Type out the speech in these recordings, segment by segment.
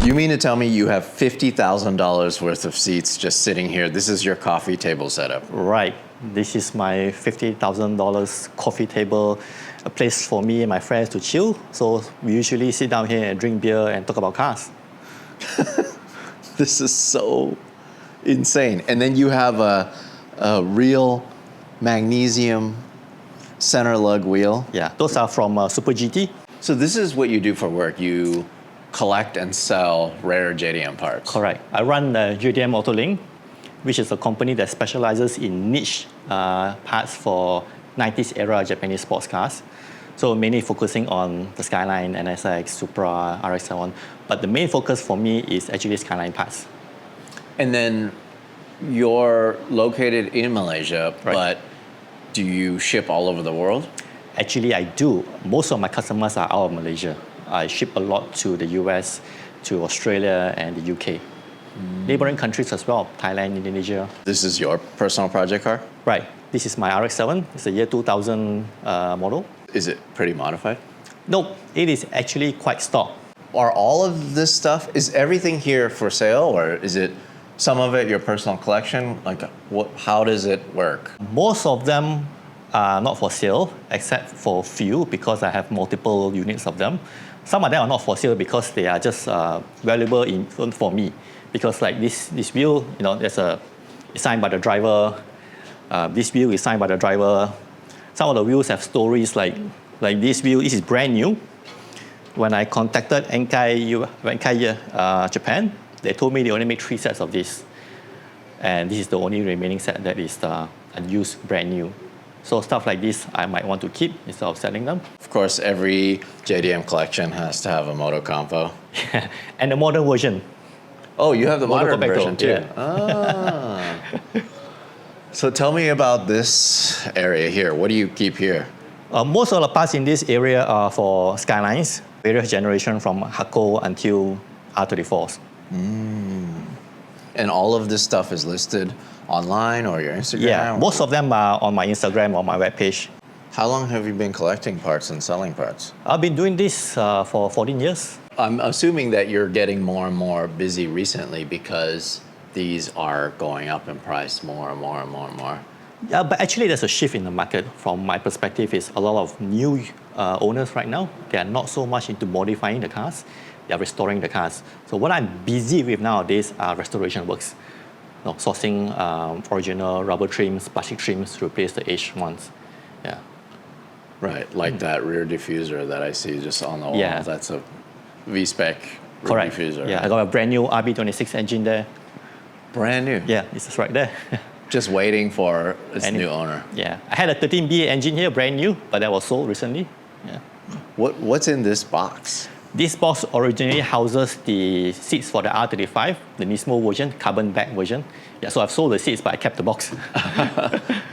You mean to tell me you have $50,000 worth of seats just sitting here? This is your coffee table setup. Right. This is my $50,000 coffee table, a place for me and my friends to chill. So we usually sit down here and drink beer and talk about cars. This is so insane. And then you have a real magnesium center lug wheel. Yeah, those are from Super GT. So this is what you do for work. You collect and sell rare JDM parts. Correct. I run JDM Autolink, which is a company that specializes in niche parts for 90s era Japanese sports cars. So mainly focusing on the Skyline, NSX, Supra, RX-7. But the main focus for me is actually Skyline parts. And then you're located in Malaysia, Right. but do you ship all over the world? Actually, I do. Most of my customers are out of Malaysia. I ship a lot to the US, to Australia, and the UK. Neighboring countries as well, Thailand, Indonesia. This is your personal project car? Right. This is my RX-7. It's a year 2000 model. Is it pretty modified? No, it is actually quite stock. Are all of this stuff, is everything here for sale, or is it some of it your personal collection? Like, how does it work? Most of them are not for sale, except for few, because I have multiple units of them. Some of them are not for sale because they are just valuable for me. Because like this wheel, it's signed by the driver. This wheel is signed by the driver. Some of the wheels have stories like this wheel. This is brand new. When I contacted Enkai Japan, they told me they only make 3 sets of this. And this is the only remaining set that is unused, brand new. So stuff like this, I might want to keep instead of selling them. Of course, every JDM collection has to have a moto compo. And the modern version. Oh, you have the modern compacto, version too. yeah. Ah. So tell me about this area here. What do you keep here? Most of the parts in this area are for Skylines, various generations from Hakko until R34s. And all of this stuff is listed online or your Instagram? Yeah, most of them are on my Instagram or my webpage. How long have you been collecting parts and selling parts? I've been doing this for 14 years. I'm assuming that you're getting more and more busy recently because these are going up in price more and more and more and more. Yeah, but actually there's a shift in the market. From my perspective, is a lot of new owners right now. They are not so much into modifying the cars. They are restoring the cars. So what I'm busy with nowadays are restoration works. Sourcing original rubber trims, plastic trims to replace the aged ones. Yeah. Right, like that rear diffuser that I see just on the wall. Yeah. That's a V-spec rear Correct. diffuser. Yeah, right? I got a brand new RB26 engine there. Brand new. Yeah, it's just right there. Just waiting for its new owner. Yeah, I had a 13B engine here, brand new, but that was sold recently. Yeah. What's in this box? This box originally houses the seats for the R35, the Nismo version, carbon back version. Yeah, so I've sold the seats, but I kept the box.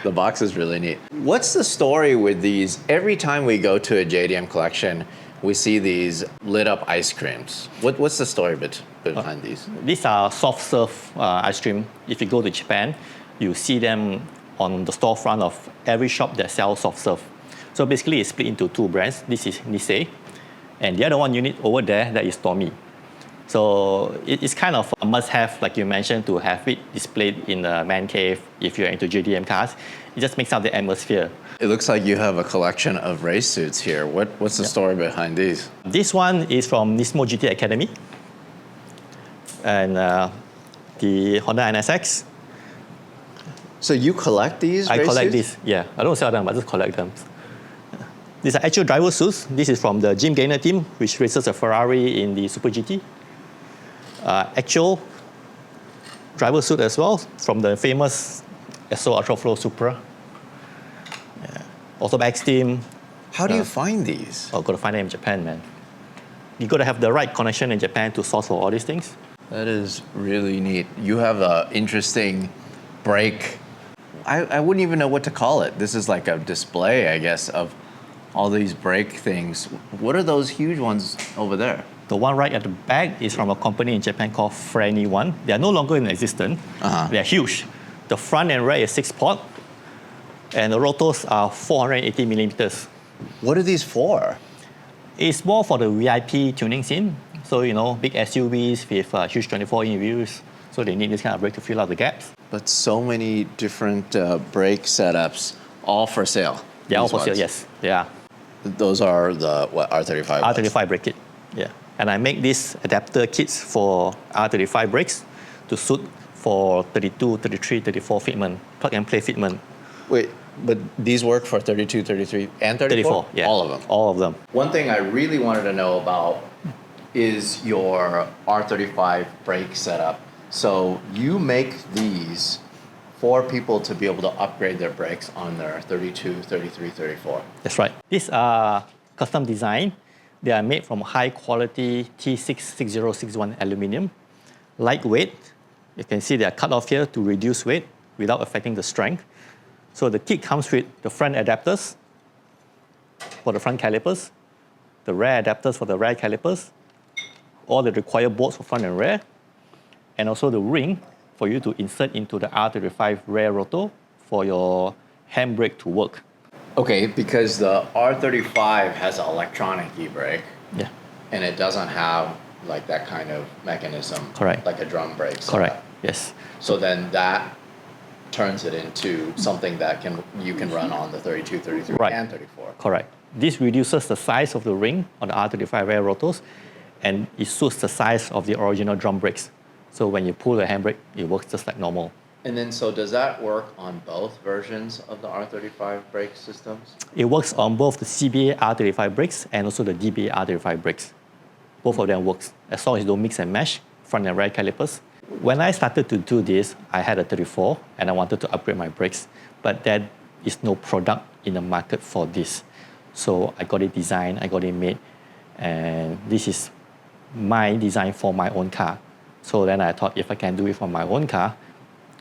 The box is really neat. What's the story with these? Every time we go to a JDM collection, we see these lit up ice creams. What's the story behind these? These are soft serve ice cream. If you go to Japan, you see them on the storefront of every shop that sells soft serve. So basically it's split into 2 brands. This is Nisei, and the other one unit over there, that is Tommy. So it's kind of a must-have, like you mentioned, to have it displayed in the man cave if you're into JDM cars. It just makes up the atmosphere. It looks like you have a collection of race suits here. What's the story behind these? This one is from Nismo GT Academy. And the Honda NSX. So you collect these I race collect suits? these, yeah. I don't sell them, I just collect them. These are actual driver suits. This is from the Jim Gaynor team, which races a Ferrari in the Super GT. Actual driver suit as well, from the famous SO Ultraflow Supra. Yeah. Also back steam. How do you find these? Oh, got to find them in Japan, man. You got to have the right connection in Japan to source for all these things. That is really neat. You have an interesting brake. I wouldn't even know what to call it. This is like a display, I guess, of all these brake things. What are those huge ones over there? The one right at the back is from a company in Japan called Franny One. They are no longer in existence. They are huge. The front and rear is 6-port, and the rotors are 480 millimeters. What are these for? It's more for the VIP tuning scene. So, big SUVs with huge 24-inch wheels, so they need this kind of brake to fill out the gaps. But so many different brake setups, all for sale. They're all these for sale, ones. yes. Yeah. Those are the, what, R35? R35 brake kit, yeah. And I make these adapter kits for R35 brakes to suit for 32, 33, 34 fitment, plug and play fitment. Wait, but these work for 32, 33, and 34? 34, yeah. All of them? All of them. One thing I really wanted to know about is your R35 brake setup. So you make these for people to be able to upgrade their brakes on their 32, 33, 34. That's right. These are custom design. They are made from high quality T66061 aluminum, lightweight. You can see they are cut off here to reduce weight without affecting the strength. So the kit comes with the front adapters for the front calipers, the rear adapters for the rear calipers, all the required bolts for front and rear, and also the ring for you to insert into the R35 rear rotor for your handbrake to work. Okay, because the R35 has an electronic e-brake. Yeah. And it doesn't have like that kind of mechanism. Correct. Like a drum brake. Correct. Yes. So then that turns it into something that you can run on the 32, 33, Right. and 34. Correct. This reduces the size of the ring on the R35 rear rotors, and it suits the size of the original drum brakes. So when you pull the handbrake, it works just like normal. And then, so does that work on both versions of the R35 brake systems? It works on both the CBA R35 brakes and also the DBA R35 brakes. Both of them works, as long as you don't mix and match front and rear calipers. When I started to do this, I had a 34 and I wanted to upgrade my brakes, but there is no product in the market for this. So I got it designed, I got it made, and this is my design for my own car. So then I thought, if I can do it for my own car,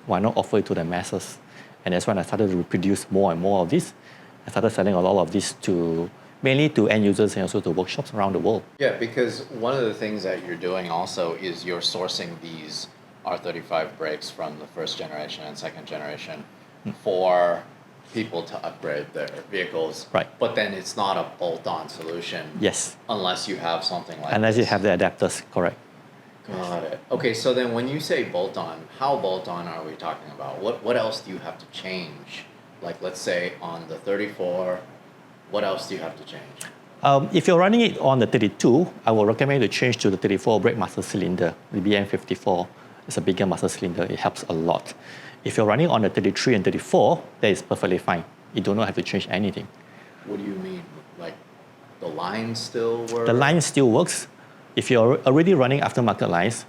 why not offer it to the masses? And that's when I started to produce more and more of this. I started selling a lot of this mainly to end users and also to workshops around the world. Yeah, because one of the things that you're doing also is you're sourcing these R35 brakes from the first generation and second generation for people to upgrade their vehicles. Right. But then it's not a bolt-on solution. Yes. Unless you have something like Unless you this. have the adapters, correct. Got it. Okay, so then when you say bolt-on, how bolt-on are we talking about? What else do you have to change? Like, let's say on the 34, what else do you have to change? If you're running it on the 32, I will recommend you to change to the 34 brake master cylinder, the BM54. It's a bigger master cylinder. It helps a lot. If you're running on the 33 and 34, that is perfectly fine. You do not have to change anything. What do you mean? Like, the lines still work? The line still works. If you're already running aftermarket lines,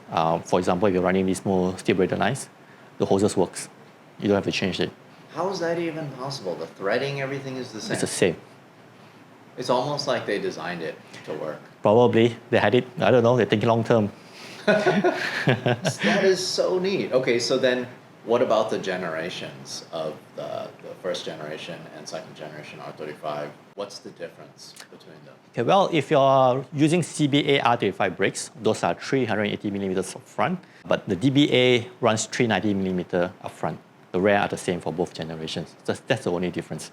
for example, if you're running these more steel braided lines, the hoses works. You don't have to change it. How is that even possible? The threading, everything is the same? It's the same. It's almost like they designed it to work. Probably they had it, I don't know, they're thinking long term. That is so neat. Okay, so then what about the generations of the first generation and second generation R35? What's the difference between them? Okay, well, if you're using CBA R35 brakes, those are 380 millimeters up front, but the DBA runs 390 millimeter up front. The rear are the same for both generations. That's the only difference.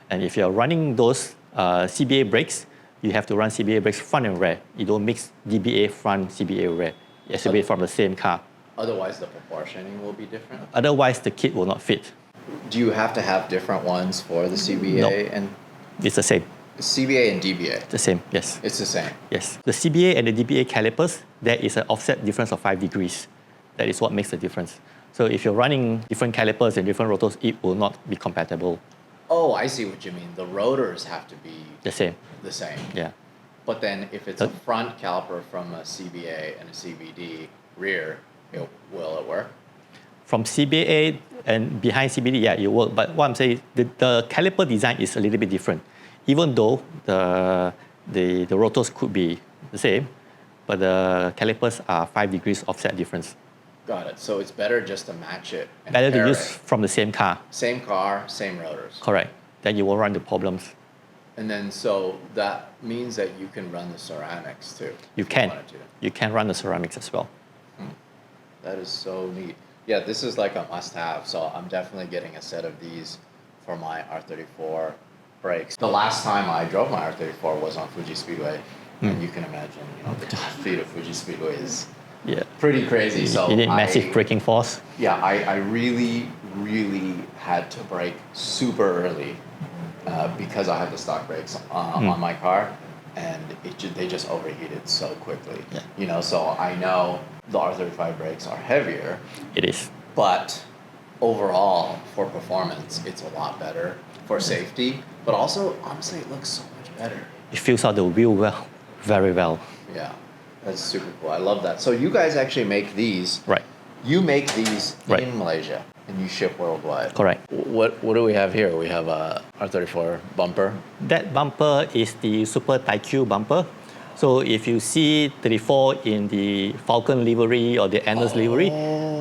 And if you're running those CBA brakes, you have to run CBA brakes front and rear. You don't mix DBA front, CBA rear. It has to be from the same car. Otherwise, the proportioning will be different? Otherwise, the kit will not fit. Do you have to have different ones for the CBA No. and It's the same. CBA and DBA? The same, yes. It's the same. Yes. The CBA and the DBA calipers, there is an offset difference of 5 degrees. That is what makes the difference. So if you're running different calipers and different rotors, it will not be compatible. Oh, I see what you mean. The rotors have to be The same, the same. yeah. But then if it's a front caliper from a CBA and a CVD rear, will it work? From CBA and behind CBD, yeah, it will. But what I'm saying, the caliper design is a little bit different. Even though the rotors could be the same, but the calipers are 5 degrees offset difference. Got it. So it's better just to match it and Better to pair use it. from the same car. Same car, same rotors. Correct. Then you won't run the problems. And then so that means that you can run the ceramics too. You if can. wanted to. You can run the ceramics as well. That is so neat. Yeah, this is like a must-have. So I'm definitely getting a set of these for my R34 brakes. The last time I drove my R34 was on Fuji Speedway And you can imagine, the top speed of Fuji Speedway is Yeah. pretty crazy. So You need massive braking force. Yeah, I really, really had to brake super early because I have the stock brakes on my car, and they just overheated so quickly. Yeah. So I know the R35 brakes are heavier, It is. but overall for performance, it's a lot better for safety. But also, honestly, it looks so much better. It fills out the wheel well, very well. Yeah, that's super cool. I love that. So you guys actually make these. Right. You make these Right. in Malaysia and you ship worldwide. Correct. What do we have here? We have a R34 bumper. That bumper is the Super Taikyu bumper. So if you see 34 in the Falcon livery or the Endless livery,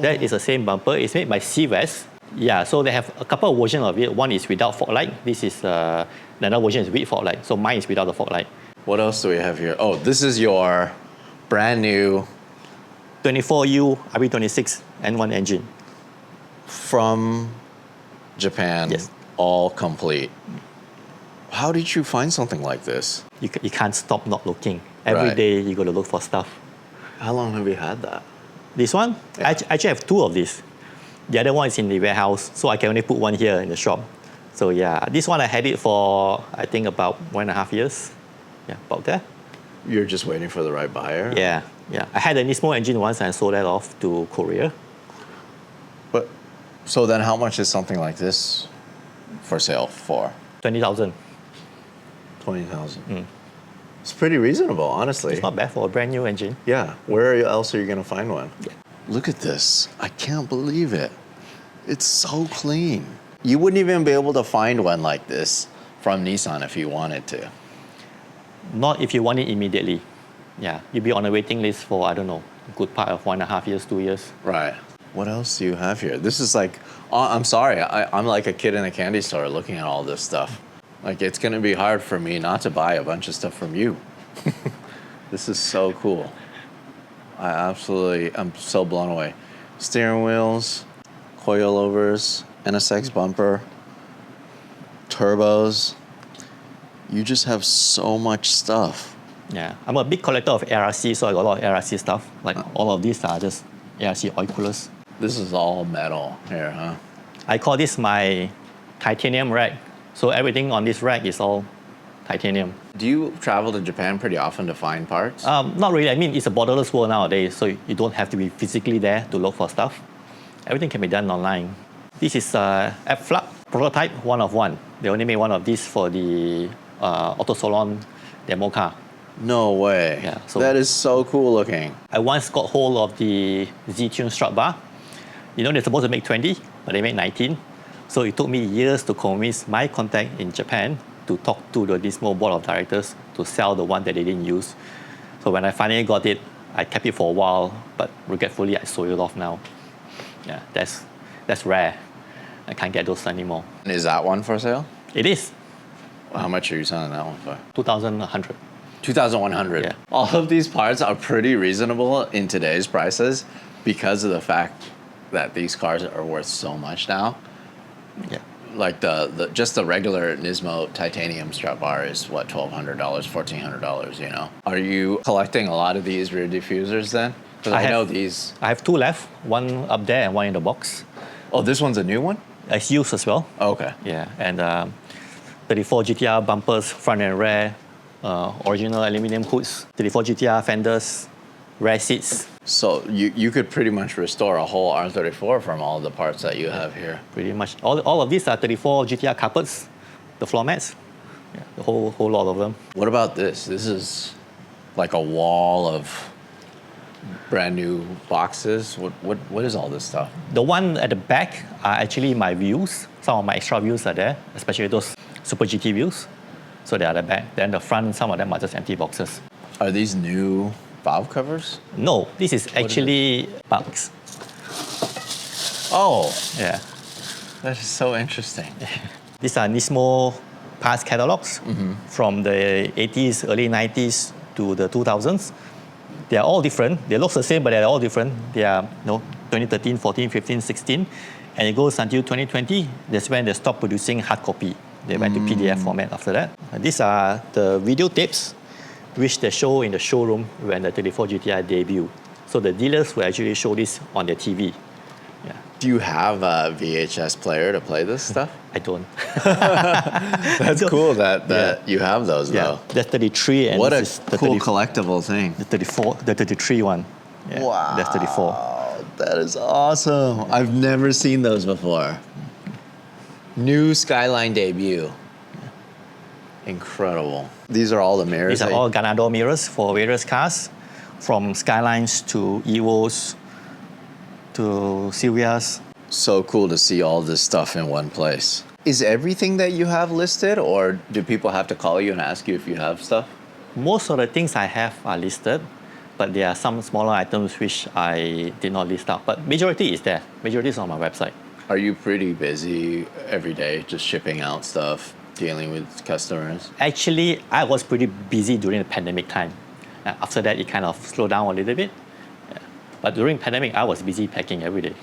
that is the same bumper. It's made by Seawest. Yeah, so they have a couple of versions of it. One is without fog light. This is another version is with fog light. So mine is without the fog light. What else do we have here? Oh, this is your brand new 24U RB26 N1 engine. from Japan. Yes. All complete. How did you find something like this? You can't stop not looking. Every Right. day you got to look for stuff. How long have you had that? This one, I actually have two of these. The other one is in the warehouse, so I can only put one here in the shop. So yeah, this one I had it for I think about 1.5 years. Yeah, about there. You're just waiting for the right buyer? Yeah. I had a Nismo engine once and I sold that off to Korea. But so then how much is something like this for sale for? 20,000. 20,000. It's pretty reasonable, honestly. It's not bad for a brand new engine. Yeah. Where else are you going to find one? Yeah. Look at this. I can't believe it. It's so clean. You wouldn't even be able to find one like this from Nissan if you wanted to. Not if you want it immediately. Yeah, you'll be on a waiting list for, I don't know, a good part of 1.5 years, 2 years. Right. What else do you have here? This is like, I'm sorry, I'm like a kid in a candy store looking at all this stuff. Like, it's going to be hard for me not to buy a bunch of stuff from you. This is so cool. I'm so blown away. Steering wheels, coilovers, NSX bumper, turbos. You just have so much stuff. Yeah, I'm a big collector of ARC, so I got a lot of ARC stuff. Like all of these are just ARC oil coolers. This is all metal here, huh? I call this my titanium rack. So everything on this rack is all titanium. Do you travel to Japan pretty often to find parts? Not really. I mean, it's a borderless world nowadays, so you don't have to be physically there to look for stuff. Everything can be done online. This is F-Flux prototype, one of one. They only made one of these for the Auto Salon demo car. No way. Yeah, so- that is so cool looking. I once got hold of the Z-Tune strut bar. They're supposed to make 20, but they made 19. So it took me years to convince my contact in Japan to talk to the Nismo board of directors to sell the one that they didn't use. So when I finally got it, I kept it for a while, but regretfully I sold it off now. Yeah, that's rare. I can't get those anymore. Is that one for sale? It is How much are you selling that one for? 2,100. 2,100. Yeah. All of these parts are pretty reasonable in today's prices because of the fact that these cars are worth so much now. Yeah. Like just the regular Nismo titanium strut bar is what, $1,200, $1,400, Are you collecting a lot of these rear diffusers then? Because I know these. I have two left, one up there and one in the box. Oh, this one's a new one? It's used as well. Okay. Yeah, and 34 GTR bumpers, front and rear, original aluminum hoods, 34 GTR fenders, rear seats. So you could pretty much restore a whole R34 from all the parts that you have here. Pretty much. All of these are 34 GTR carpets, the floor mats, yeah, the whole lot of them. What about this? This is like a wall of brand new boxes. What is all this stuff? The one at the back are actually my wheels. Some of my extra wheels are there, especially those Super GT wheels. So they are at the back. Then the front, some of them are just empty boxes. Are these new valve covers? No, this is actually bugs. Oh, Yeah. that is so interesting. These are Nismo past catalogs from the 80s, early 90s to the 2000s. They are all different. They look the same, but they're all different. They are 2013, 14, 15, 16. And it goes until 2020. That's when they stopped producing hard copy. They went to PDF format after that. And these are the videotapes which they show in the showroom when the 34 GTI debut. So the dealers will actually show this on their TV. Yeah, Do you have a VHS player to play this stuff? I don't. That's cool that you have those Yeah, though. that's 33 and What a this is the cool collectible thing. the 34, the 33 one. Yeah, Wow. that's 34. That is awesome. I've never seen those before. New Skyline debut. Incredible. These are all the mirrors. These are all Ganador mirrors for various cars, from Skylines to Evos to Silvias. So cool to see all this stuff in one place. Is everything that you have listed, or do people have to call you and ask you if you have stuff? Most of the things I have are listed, but there are some smaller items which I did not list out. But majority is there. Majority is on my website. Are you pretty busy every day just shipping out stuff, dealing with customers? Actually, I was pretty busy during the pandemic time. After that, it kind of slowed down a little bit. Yeah. But during pandemic, I was busy packing every day.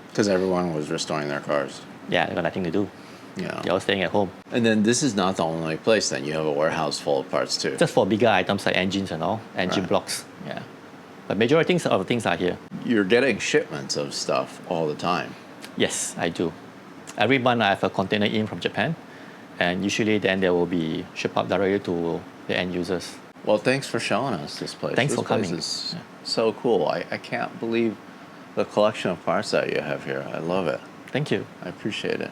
Because everyone was restoring their cars. Yeah, I got nothing to do. Yeah. They're all staying at home. And then this is not the only place then. You have a warehouse full of parts too. Just for bigger items like engines and all, engine Right. blocks. Yeah. But majority of the things are here. You're getting shipments of stuff all the time. Yes, I do. Every month I have a container in from Japan, and usually then there will be shipped out directly to the end users. Well, thanks for showing us this place. Thanks This for coming. place is so cool. I can't believe the collection of parts that you have here. I love it. Thank you. I appreciate it.